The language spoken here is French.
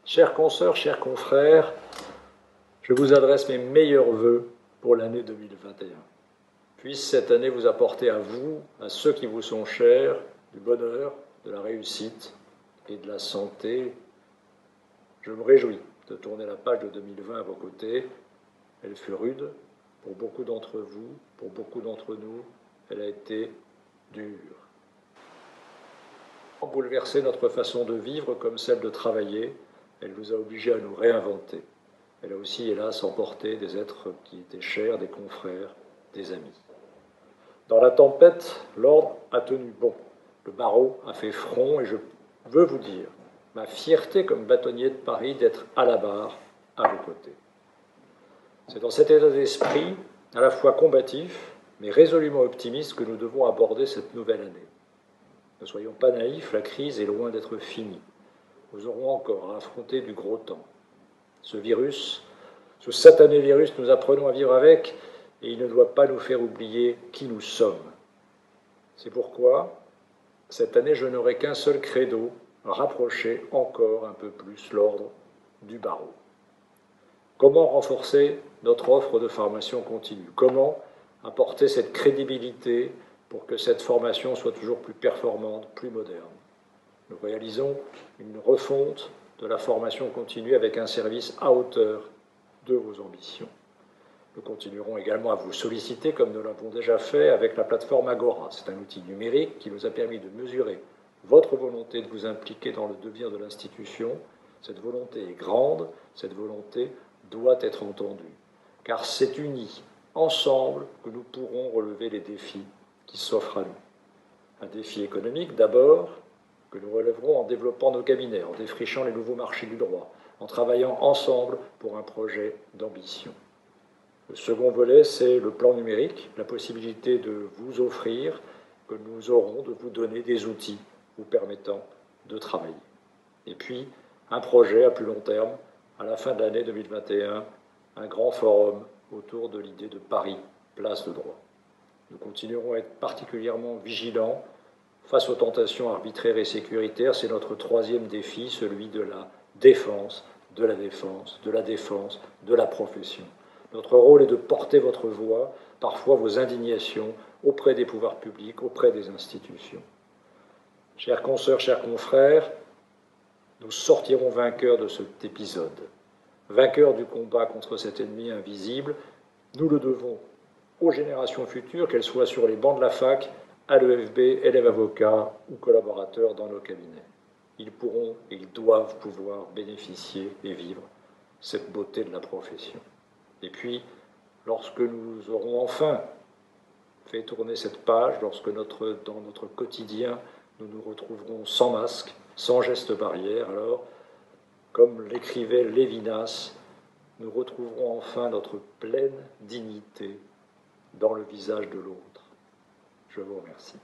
Chères consoeurs, chers confrères, je vous adresse mes meilleurs vœux pour l'année 2021. Puisse cette année vous apporter à vous, à ceux qui vous sont chers, du bonheur, de la réussite et de la santé. Je me réjouis de tourner la page de 2020 à vos côtés. Elle fut rude pour beaucoup d'entre vous, pour beaucoup d'entre nous. Elle a été dure. Bouleverser notre façon de vivre comme celle de travailler, elle nous a obligés à nous réinventer. Elle a aussi, hélas, emporté des êtres qui étaient chers, des confrères, des amis. Dans la tempête, l'ordre a tenu bon. Le barreau a fait front et je veux vous dire ma fierté comme bâtonnier de Paris d'être à la barre, à vos côtés. C'est dans cet état d'esprit, à la fois combatif, mais résolument optimiste, que nous devons aborder cette nouvelle année. Ne soyons pas naïfs, la crise est loin d'être finie. Nous aurons encore à affronter du gros temps. Ce virus, ce satané virus, nous apprenons à vivre avec et il ne doit pas nous faire oublier qui nous sommes. C'est pourquoi, cette année, je n'aurai qu'un seul credo, rapprocher encore un peu plus l'ordre du barreau. Comment renforcer notre offre de formation continue? Comment apporter cette crédibilité pour que cette formation soit toujours plus performante, plus moderne? Nous réalisons une refonte de la formation continue avec un service à hauteur de vos ambitions. Nous continuerons également à vous solliciter, comme nous l'avons déjà fait, avec la plateforme Agora. C'est un outil numérique qui nous a permis de mesurer votre volonté de vous impliquer dans le devenir de l'institution. Cette volonté est grande, cette volonté doit être entendue, car c'est unis, ensemble, que nous pourrons relever les défis qui s'offrent à nous. Un défi économique d'abord, que nous relèverons en développant nos cabinets, en défrichant les nouveaux marchés du droit, en travaillant ensemble pour un projet d'ambition. Le second volet, c'est le plan numérique, la possibilité de vous offrir, que nous aurons, de vous donner des outils vous permettant de travailler. Et puis, un projet à plus long terme, à la fin de l'année 2021, un grand forum autour de l'idée de Paris, place de droit. Nous continuerons à être particulièrement vigilants face aux tentations arbitraires et sécuritaires. C'est notre troisième défi, celui de la défense, de la défense, de la défense, de la profession. Notre rôle est de porter votre voix, parfois vos indignations, auprès des pouvoirs publics, auprès des institutions. Chers consoeurs, chers confrères, nous sortirons vainqueurs de cet épisode, vainqueurs du combat contre cet ennemi invisible. Nous le devons aux générations futures, qu'elles soient sur les bancs de la fac, à l'EFB, élèves avocats ou collaborateurs dans nos cabinets. Ils pourront et ils doivent pouvoir bénéficier et vivre cette beauté de la profession. Et puis, lorsque nous aurons enfin fait tourner cette page, lorsque dans notre quotidien, nous nous retrouverons sans masque, sans geste barrière, alors, comme l'écrivait Lévinas, nous retrouverons enfin notre pleine dignité dans le visage de l'autre. Je vous remercie.